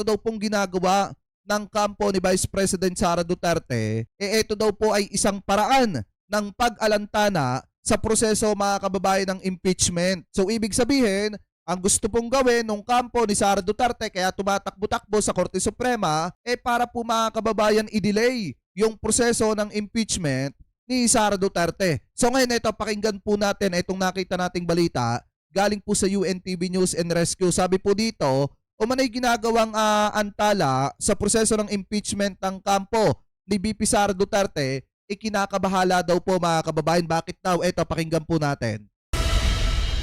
daw pong ginagawa ng kampo ni Vice President Sara Duterte, ito daw po ay isang paraan ng pag-alantana sa proseso mga kababayan ng impeachment. So ibig sabihin, ang gusto pong gawin ng kampo ni Sara Duterte kaya tumatakbo-takbo sa Korte Suprema para po mga kababayan i-delay yung proseso ng impeachment ni Sara Duterte. So ngayon ito, pakinggan po natin itong nakita nating balita galing po sa UNTV News and Rescue. Sabi po dito, umanay ginagawang antala sa proseso ng impeachment ng kampo ni VP Sara Duterte, ikinakabahala daw po mga kababayan. Bakit daw? Ito, pakinggan po natin.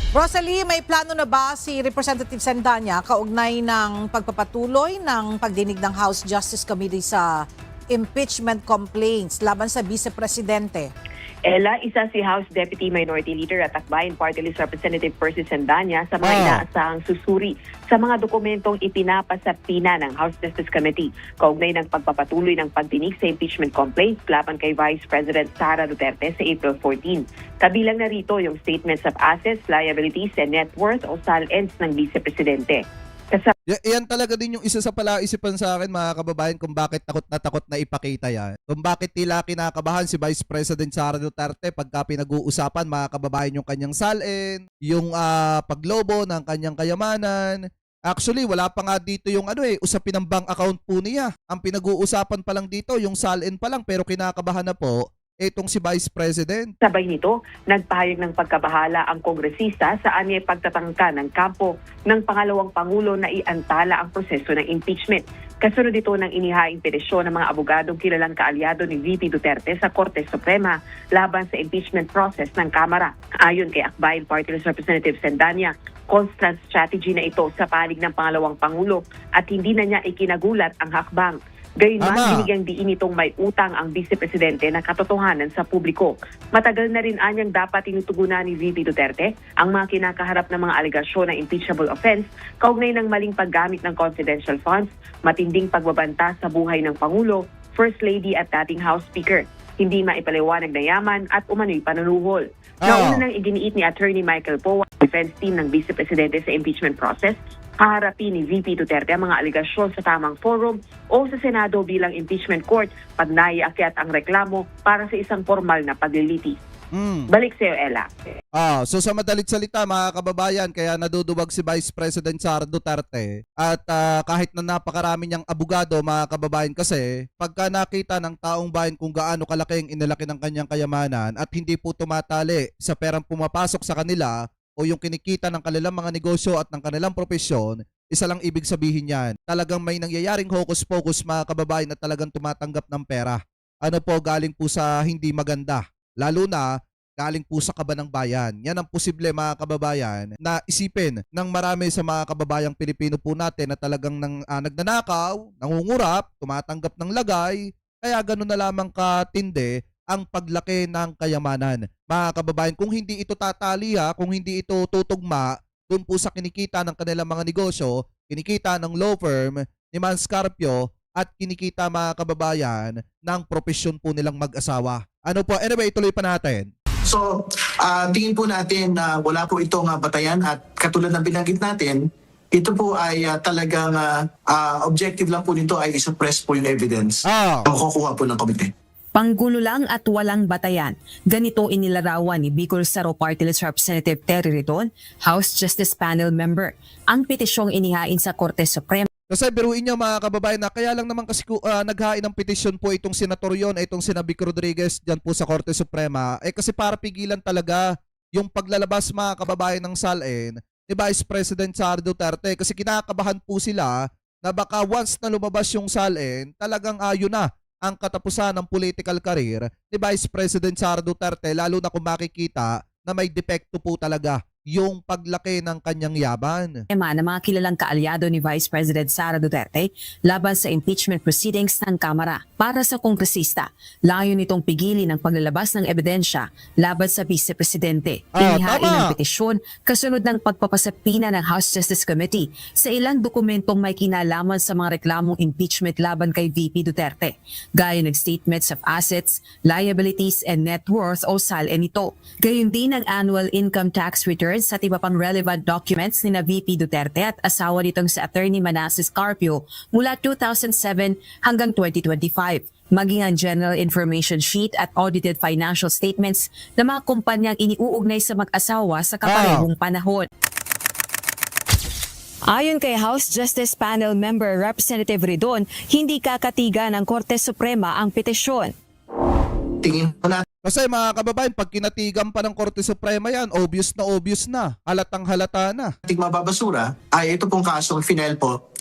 Rosalie, may plano na ba si Representative Sandanya kaugnay ng pagpapatuloy ng pagdinig ng House Justice Committee sa impeachment complaints laban sa Vice Presidente? Ella, isa si House Deputy Minority Leader at Akbayan Party List Representative Percy Sandanya sa mga inaasahang susuri sa mga dokumentong ipinapasapina ng House Justice Committee kaugnay ng pagpapatuloy ng pagdinig sa impeachment complaints laban kay Vice President Sara Duterte sa April 14. Kabilang na rito yung statements of assets, liabilities, and net worth o SALNs ng Vice Presidente. Yan talaga din yung isa sa palaisipan sa akin mga kababayan kung bakit takot na ipakita yan. Kung bakit tila kinakabahan si Vice President Sara Duterte pagka pinag-uusapan mga kababayan yung kanyang salin, yung paglobo ng kanyang kayamanan. Actually, wala pa nga dito yung usapin ng bank account po niya. Ang pinag-uusapan pa lang dito, yung salin pa lang pero kinakabahan na po itong si Vice President. Sabay nito, nagpahayag ng pagkabahala ang kongresista sa anyay pagtatangka ng kampo ng pangalawang Pangulo na iantala ang proseso ng impeachment. Kasunod ito ng inihaing petisyon ng mga abogadong kilalang kaalyado ni VP Duterte sa Korte Suprema laban sa impeachment process ng Kamara. Ayon kay Akbayan Party List Representative Sandanya, constant strategy na ito sa panig ng pangalawang Pangulo at hindi na niya ikinagulat ang hakbang. Gayunman, binigyang diin itong may utang ang Vice Presidente na katotohanan sa publiko. Matagal na rin anyang dapat tinutugunan ni VP Duterte ang mga kinakaharap ng mga alegasyon ng impeachable offense kaugnay ng maling paggamit ng confidential funds, matinding pagbabanta sa buhay ng Pangulo, First Lady at dating House Speaker, hindi maipaliwanag na yaman at umano'y panunuhol. Nauna nang iginiit ni Attorney Michael Poe ang defense team ng Vice Presidente sa impeachment process, haharapin ni VP Duterte ang mga alegasyon sa tamang forum o sa Senado bilang impeachment court pag naiakyat ang reklamo para sa isang formal na paglilitis. Balik sa iyo, Ella. So sa madalit salita mga kababayan, kaya naduduwag si Vice President Sara Duterte at kahit na napakarami niyang abogado mga kababayan kasi pagka nakita ng taong bayan kung gaano kalaki ang inilaki ng kanyang kayamanan at hindi po tumatali sa perang pumapasok sa kanila o yung kinikita ng kanilang mga negosyo at ng kanilang profesyon, isa lang ibig sabihin yan. Talagang may nangyayaring hocus-pocus mga kababayan na talagang tumatanggap ng pera. Ano po, galing po sa hindi maganda. Lalo na galing po sa kaba ng bayan. Yan ang posible mga kababayan na isipin ng marami sa mga kababayang Pilipino po natin na talagang nagnanakaw, nangungurap, tumatanggap ng lagay, kaya gano'n na lamang katindi ang paglaki ng kayamanan. Mga kababayan, kung hindi ito tatali kung hindi ito tutugma doon po sa kinikita ng kanilang mga negosyo, kinikita ng law firm ni Man Scarpio at kinikita mga kababayan ng profesyon po nilang mag-asawa. Ano po? Anyway, ituloy pa natin. So, tingin po natin na wala po itong batayan at katulad ng binanggit natin, ito po ay talagang objective lang po nito ay isuppress po yung evidence na makukuha po ng komite. Panggulo lang at walang batayan. Ganito inilarawan ni Bicol Saro Party List Representative Terry Riton, House Justice Panel member, ang petisyong inihain sa Korte Suprema. Kasi biruin niyo mga kababayan na kaya lang naman kasi naghain ng petisyon po itong senator yon, itong sina Vic Rodriguez dyan po sa Korte Suprema. Kasi para pigilan talaga yung paglalabas mga kababayan ng SALN ni Vice President Sara Duterte. Kasi kinakabahan po sila na baka once na lumabas yung SALN, talagang yun na ang katapusan ng political career ni Vice President Sara Duterte, lalo na kung makikita na may depekto po talaga yung paglaki ng kanyang yaman. Ng mga kilalang kaalyado ni Vice President Sara Duterte laban sa impeachment proceedings ng Kamara. Para sa kongresista, layo nitong pigilin ang paglalabas ng ebidensya laban sa Vice Presidente. Inihain ang petisyon kasunod ng pagpapasapina ng House Justice Committee sa ilang dokumentong may kinalaman sa mga reklamong impeachment laban kay VP Duterte, gaya ng statements of assets, liabilities, and net worth o SALN nito. Gayon din ang annual income tax return returns at iba pang relevant documents ni na VP Duterte at asawa nitong si Attorney Manasseh Carpio mula 2007 hanggang 2025. Maging ang General Information Sheet at audited financial statements ng mga kumpanyang iniuugnay sa mag-asawa sa kaparehong panahon. Ayon kay House Justice Panel Member Representative Ridon, hindi kakatiga ng Korte Suprema ang petisyon. Tingin po natin Kasi mga kababayan, pag kinatigan pa ng Korte Suprema yan, obvious na, halatang halata na. mababasura ay ito pong kasong final po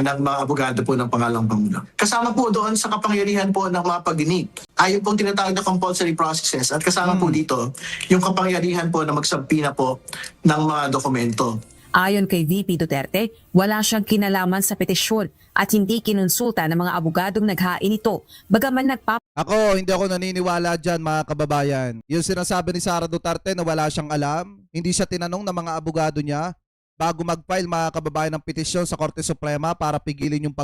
ng mga abogado po ng pangalawang Pangulo. Kasama po doon sa kapangyarihan po ng mga pagdinig. Ayon pong tinatawag na compulsory processes at kasama po dito yung kapangyarihan po na magsampina po ng mga dokumento. Ayon kay VP Duterte, wala siyang kinalaman sa petisyon at hindi kinonsulta ng mga abogadong naghain ito, bagaman Ako, hindi ako naniniwala dyan mga kababayan. Yung sinasabi ni Sara Duterte na wala siyang alam, hindi siya tinanong ng mga abogado niya bago mag-file mga kababayan ng petisyon sa Korte Suprema para pigilin yung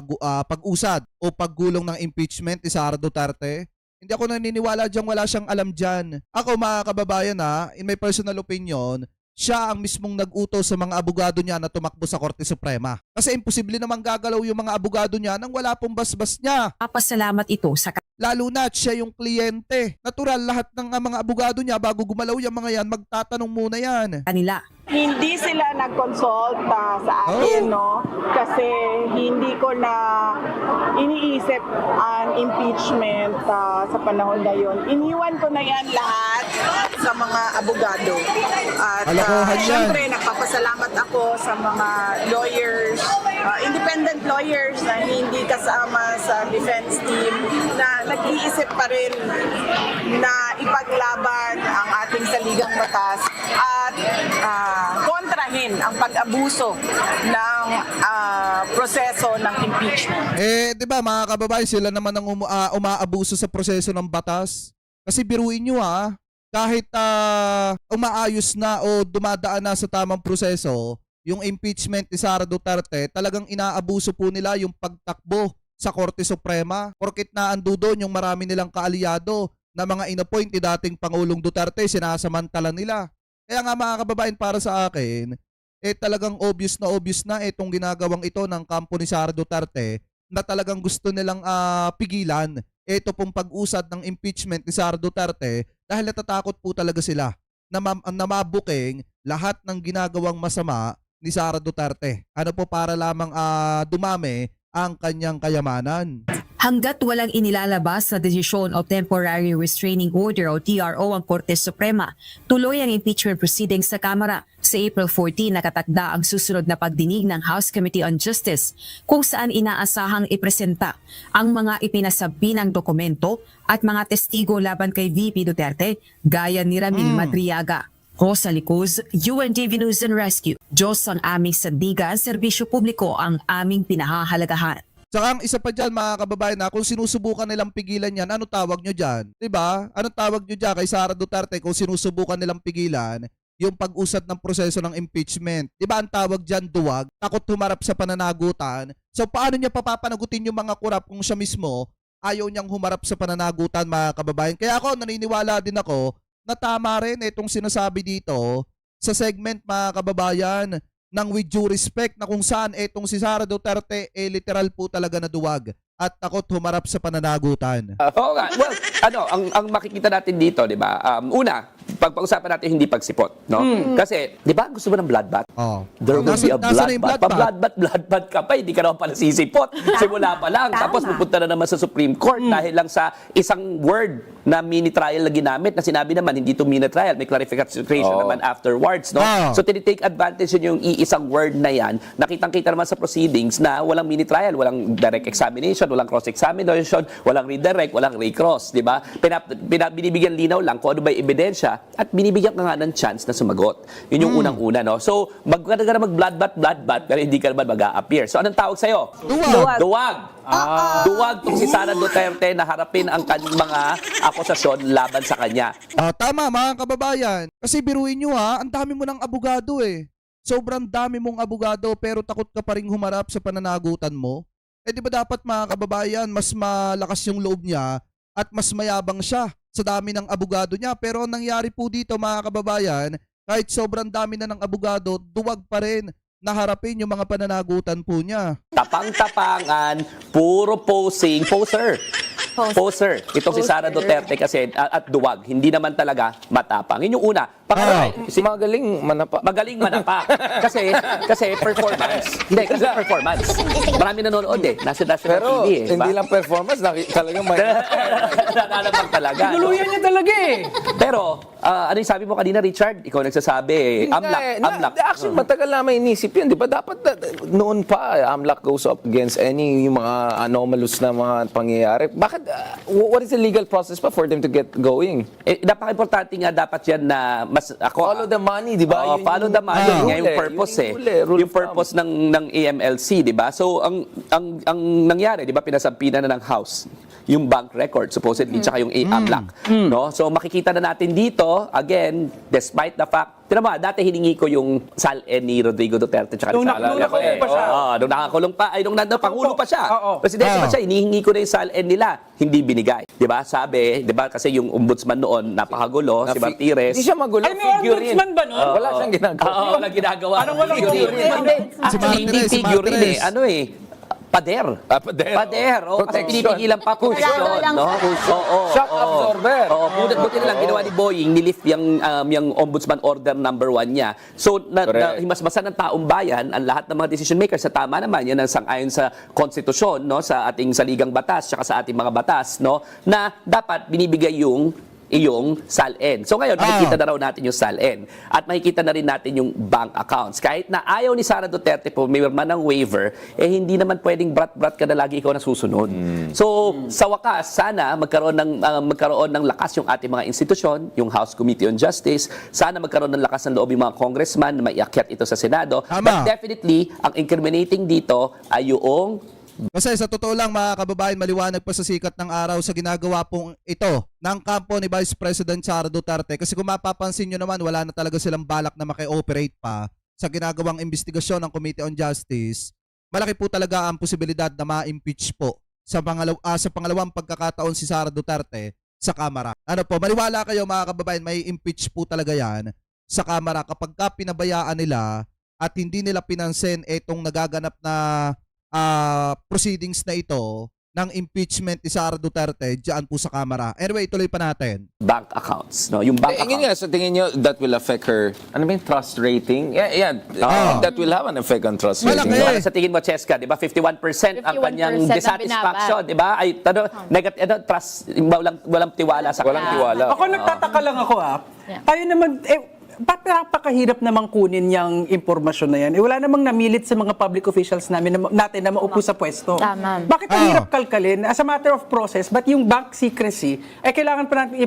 pag-usad o paggulong ng impeachment ni Sara Duterte. Hindi ako naniniwala dyan, wala siyang alam dyan. Ako mga kababayan in my personal opinion, siya ang mismong nag-utos sa mga abogado niya na tumakbo sa Korte Suprema. Kasi imposible namang gagalaw yung mga abogado niya nang wala pong basbas niya. papasalamat ito sa Lalo na siya yung kliyente. Natural, lahat ng mga abogado niya bago gumalaw yung mga yan, magtatanong muna yan. kanila. Hindi sila nag-consult sa akin, no? Kasi hindi ko na iniisip ang impeachment sa panahon na yun. Iniwan ko na yan lahat sa mga abogado. At Kalokohan yan. syempre, nagpapasalamat ako sa mga lawyers, independent lawyers na hindi kasama sa defense team na nag-iisip pa rin na ipaglaban ang ating saligang batas at kontrahin ang pag-abuso ng proseso ng impeachment. Di ba mga kababayan, sila naman ang umaabuso sa proseso ng batas. Kasi biruin nyo kahit umaayos na o dumadaan na sa tamang proseso, yung impeachment ni Sara Duterte, talagang inaabuso po nila yung pagtakbo sa Korte Suprema. Porkit na ando doon yung marami nilang kaalyado na mga inappoint ni dating Pangulong Duterte, sinasamantala nila. Kaya nga mga kababayan, para sa akin, talagang obvious na itong ginagawang ito ng kampo ni Sara Duterte na talagang gusto nilang pigilan ito pong pag-usad ng impeachment ni Sara Duterte dahil natatakot po talaga sila na mabuking lahat ng ginagawang masama ni Sara Duterte. Ano po, para lamang dumami ang kanyang kayamanan. Hanggat walang inilalabas na desisyon o Temporary Restraining Order o TRO ang Korte Suprema, tuloy ang impeachment proceedings sa Kamara. Sa April 14, nakatakda ang susunod na pagdinig ng House Committee on Justice kung saan inaasahang ipresenta ang mga ipinasabi ng dokumento at mga testigo laban kay VP Duterte gaya ni Ramil Madriaga. Rosa Licuz, UNTV News and Rescue. Diyos ang aming sandigan, serbisyo publiko ang aming pinahahalagahan. Saka ang isa pa dyan mga kababayan kung sinusubukan nilang pigilan yan, ano tawag nyo dyan? Diba? Ano tawag nyo dyan kay Sara Duterte kung sinusubukan nilang pigilan yung pag-usad ng proseso ng impeachment? Diba ang tawag dyan duwag? Takot humarap sa pananagutan. So paano niya papapanagutin yung mga kurap kung siya mismo ayaw niyang humarap sa pananagutan mga kababayan? Kaya ako naniniwala din ako na tama rin itong sinasabi dito sa segment mga kababayan ng with due respect na kung saan itong si Sara Duterte literal po talaga na duwag at takot humarap sa pananagutan. Oo nga. Well, ang makikita natin dito, 'di ba? Una, pag-uusapan natin hindi pagsipot, no? Kasi, 'di ba, gusto mo ng bloodbath? Oh. There will be a Nasa na yung bloodbath. Pa-bloodbath ka pa, hindi ka naman pala sisipot. Simula pa lang. Tapos pupunta na naman sa Supreme Court dahil lang sa isang word na mini trial na ginamit na sinabi naman hindi to mini trial, may clarification naman afterwards, no? Oh. So tinitake advantage yung iisang word na yan. Nakitang-kita naman sa proceedings na walang mini trial, walang direct examination, walang cross-examination, walang redirect, walang recross, di ba? Binibigyan linaw lang kung ano ba yung ebidensya at binibigyan ka nga ng chance na sumagot. Yun yung unang-una, no? So, magkada ka na mag-bloodbath, pero hindi ka naman mag-a-appear. So, anong tawag sa'yo? Duwag. Duwag. Duwag tong si Sara Duterte na harapin ang kanyang mga akusasyon laban sa kanya. Tama mga kababayan. Kasi biruin nyo ang dami mo ng abogado Sobrang dami mong abogado pero takot ka pa rin humarap sa pananagutan mo. Di ba dapat mga kababayan, mas malakas yung loob niya at mas mayabang siya sa dami ng abogado niya. Pero ang nangyari po dito mga kababayan, kahit sobrang dami na ng abogado, duwag pa rin na harapin yung mga pananagutan po niya. Tapang-tapangan, puro posing, poser. Poser. Itong si Sara Duterte kasi at duwag. Hindi naman talaga matapang. Yun yung una. Pangalawa, Magaling manapa. magaling manapa. kasi performance. Hindi, kasi performance. Marami nanonood eh. Nasa national Pero TV eh. hindi lang performance, talagang may... Nananapang talaga. no? Tuluyan niya talaga eh. Pero, ano yung sabi mo kanina, Richard? Ikaw nagsasabi eh. Amlak. Actually, matagal na may inisip yun, di ba? Dapat noon pa, AMLAC goes up against any yung mga anomalous na mga pangyayari. Bakit, what is the legal process pa for them to get going? Eh, napaka-importante nga dapat yan na mas ako Follow the money, di ba? Oo, Yun follow yung- the money. yun Nga yung rule eh. purpose Yun eh. rule Yung of purpose ng AMLC, di ba? So ang nangyari, di ba, pinasampina na ng House yung bank record supposedly tsaka yung AMLAC, no? So makikita na natin dito again, despite the fact, tira mo, dati hiningi ko yung SALN ni Rodrigo Duterte tsaka ni Nung Sara nakakulong Duterte. pa siya. Oo, nung nakakulong pa, ay nung pangulo pa siya. Oo. Presidente pa siya, hinihingi ko na yung SALN nila, hindi binigay. Di ba? Sabi, di ba, kasi yung ombudsman noon, napakagulo, si Martires. Hindi siya magulo. Ay, may ombudsman ba nun? Wala siyang ginagawa. Oo, walang ginagawa. Anong walang Figurine. figurine? Hindi. Actually, hindi Martires, si figurine eh. Martires. Ano eh. Pader. Pader. Pader. Oh, kasi Protection. pinipigilan pa po yun. No? Oo. Shock absorber. Oo. Buti na lang ginawa ni Boying, nilift yung ombudsman order number 1 niya. So, Correct. himasmasan ng taong bayan, ang lahat ng mga decision makers sa tama naman, yan ang sang-ayon sa konstitusyon, no? Sa ating saligang batas, tsaka sa ating mga batas, no? Na dapat binibigay yung iyong SALN. So ngayon, makikita na raw natin yung SALN. At makikita na rin natin yung bank accounts. Kahit na ayaw ni Sara Duterte po, may man ng waiver, eh hindi naman pwedeng brat-brat ka na lagi ikaw na susunod. So, sa wakas, sana magkaroon ng lakas yung ating mga institusyon, yung House Committee on Justice, sana magkaroon ng lakas ng loob yung mga congressman na maiakyat ito sa Senado. Tama. But definitely, ang incriminating dito ay yung Kasi sa totoo lang mga kababayan, maliwanag pa sa sikat ng araw sa ginagawa pong ito ng kampo ni Vice President Sara Duterte. Kasi kung mapapansin nyo naman, wala na talaga silang balak na maki-operate pa sa ginagawang investigasyon ng Committee on Justice. Malaki po talaga ang posibilidad na ma-impeach po sa pangalawang pagkakataon si Sara Duterte sa Kamara. Ano po, maniwala kayo mga kababayan, may impeach po talaga yan sa Kamara kapag ka pinabayaan nila at hindi nila pinansin itong nagaganap na proceedings na ito ng impeachment ni Sara Duterte diyan po sa Kamara. Anyway, tuloy pa natin. bank accounts. No? Yung bank Yun accounts. nga, sa tingin nyo, that will affect her, ano ba yung trust rating? Yeah, that will have an effect on trust Malaki. rating. Ano sa tingin mo, Cheska, di ba? 51% ang 51% kanyang na dissatisfaction, di ba? Ay, negative, trust, walang tiwala sa Walang tiwala. Ako nagtataka lang ako Tayo naman, napakahirap namang kunin yung impormasyon na yan. Wala namang namilit sa mga public officials natin na maupo sa pwesto. Tama. Bakit ang hirap kalkalin? As a matter of process, but yung bank secrecy, kailangan pa natin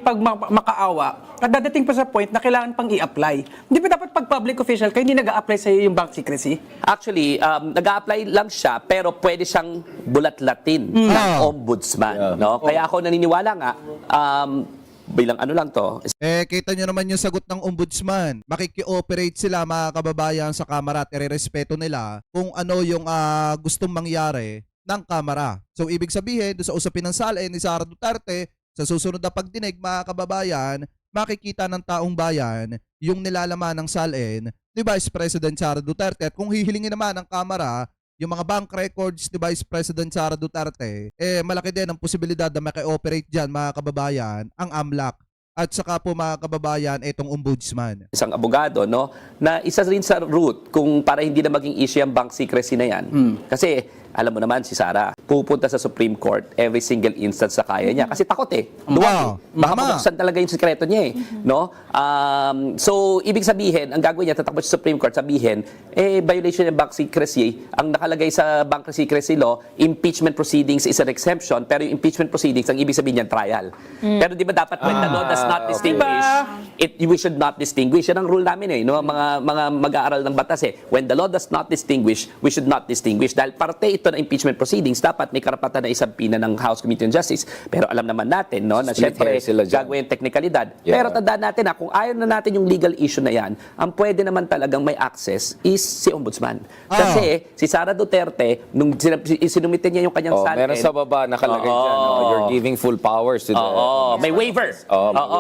makaawa at dadating pa sa point na kailangan pang i-apply. Hindi ba dapat pag public official kayo, hindi nag-a-apply sa iyo yung bank secrecy? Actually, nag-a-apply lang siya, pero pwede siyang bulat-latin ng ombudsman. No? Kaya ako naniniwala nga, bilang ano lang to, Kita nyo naman yung sagot ng ombudsman. Makiki-operate sila mga kababayan sa Kamara at irerespeto nila kung ano yung gustong mangyari ng Kamara. So ibig sabihin, doon sa usapin ng SALN ni Sara Duterte, sa susunod na pagdinig mga kababayan, makikita ng taong bayan yung nilalaman ng SALN ni Vice President Sara Duterte. At kung hihilingin naman ng Kamara, yung mga bank records ni Vice President Sara Duterte, malaki din ang posibilidad na maki-operate dyan mga kababayan ang AMLAC. At saka po mga kababayan, itong ombudsman. isang abogado, no, na isa rin sa route kung para hindi na maging issue ang bank secrecy na yan. Kasi, alam mo naman si Sara, pupunta sa Supreme Court every single instance sa kaya niya. Kasi takot eh. Luwag eh. Baka Tama. mabuksan talaga yung sekreto niya eh. No? So, ibig sabihin, ang gagawin niya, tatakbo sa Supreme Court, sabihin, violation ng bank secrecy, ang nakalagay sa bank secrecy law, impeachment proceedings is an exemption, pero yung impeachment proceedings, ang ibig sabihin niyan, trial. Pero di ba dapat when the law does not distinguish, we should not distinguish. Yan ang rule namin eh, no? Mga mag-aaral ng batas eh. When the law does not distinguish, we should not distinguish. Dahil parte ito ng impeachment proceedings, dapat may karapatan na isampina ng House Committee on Justice. Pero alam naman natin, no, na Split syempre, hairs sila dyan. gagawin teknikalidad. Yeah. Pero tandaan natin na kung ayaw na natin yung legal issue na yan, ang pwede naman talagang may access is si Ombudsman. Kasi si Sara Duterte, nung sinumitin niya yung kanyang salin, meron sa baba nakalagay dyan. You're giving full powers to the... may waiver.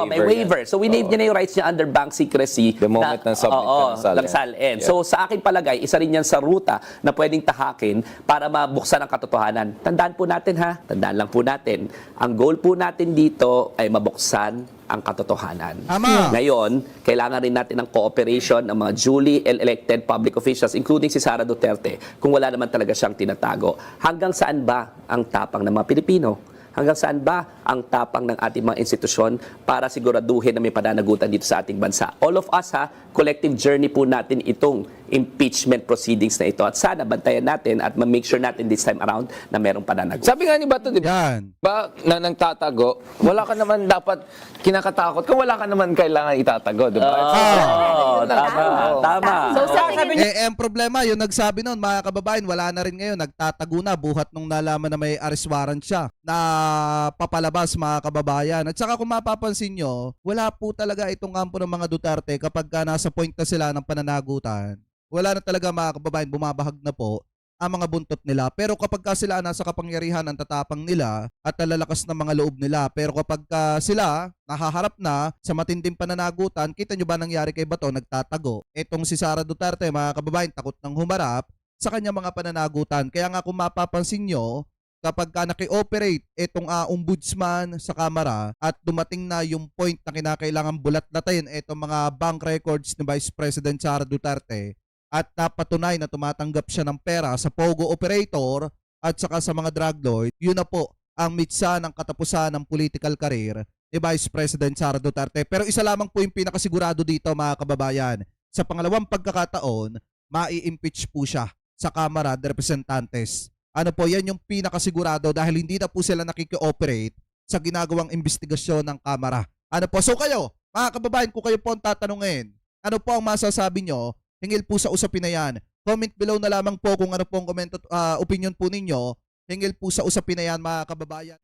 may May waiver waiver. So we need niya na yung rights niya under bank secrecy. The moment na submit ka ng salin. ng salin. Yeah. So sa akin palagay, isa rin yan sa ruta na pwedeng tahakin para mabuksan ang katotohanan. Tandaan po natin ha, tandaan lang po natin, ang goal po natin dito ay mabuksan ang katotohanan. Tama. Ngayon, kailangan rin natin ng cooperation ng mga duly elected public officials, including si Sara Duterte, kung wala naman talaga siyang tinatago. Hanggang saan ba ang tapang ng mga Pilipino? Hanggang saan ba ang tapang ng ating mga institusyon para siguraduhin na may pananagutan dito sa ating bansa? All of us ha, collective journey po natin itong impeachment proceedings na ito. At sana bantayan natin at ma-make sure natin this time around na merong pananagutan. Sabi nga ni Bato, di ba? Yan. Ba, na nang tatago, wala ka naman dapat kinakatakot kung wala ka naman kailangan itatago, di ba? Tama. So sabi niyo, Ang problema, yung nagsabi noon, mga kababayan, wala na rin ngayon, nagtatago na, buhat nung nalaman na may arrest warrant siya na papalabas, mga kababayan. At saka kung mapapansin nyo, wala po talaga itong kampo ng mga Duterte kapag nasa point na sila ng pananagutan. Wala na talaga, mga kababayan, bumabahag na po ang mga buntot nila. Pero kapag sila nasa kapangyarihan, ang tatapang nila at lalakas ng mga loob nila. Pero kapag sila nahaharap na sa matinding pananagutan, kita nyo ba nangyari kay Bato, nagtatago? Etong si Sara Duterte, mga kababayan, takot nang humarap sa kanyang mga pananagutan. Kaya nga kung mapapansin nyo, kapag naki-operate itong ombudsman sa Kamara at dumating na yung point na kinakailangan bulat-latin itong mga bank records ni Vice President Sara Duterte, at napatunay na tumatanggap siya ng pera sa Pogo operator at saka sa mga drug lord, yun na po ang mitsa ng katapusan ng political career ni Vice President Sara Duterte. Pero isa lamang po yung pinakasigurado dito, mga kababayan. Sa pangalawang pagkakataon, mai-impeach po siya sa Kamara de Representantes. Ano po, yan yung pinakasigurado dahil hindi na po sila nakiki-operate sa ginagawang investigasyon ng Kamara. Ano po, so kayo, mga kababayan, kung kayo po ang tatanungin, ano po ang masasabi nyo hingil po sa usapin na yan? Comment below na lamang po kung ano po ang opinion po ninyo hingil po sa usapin na yan, mga kababayan.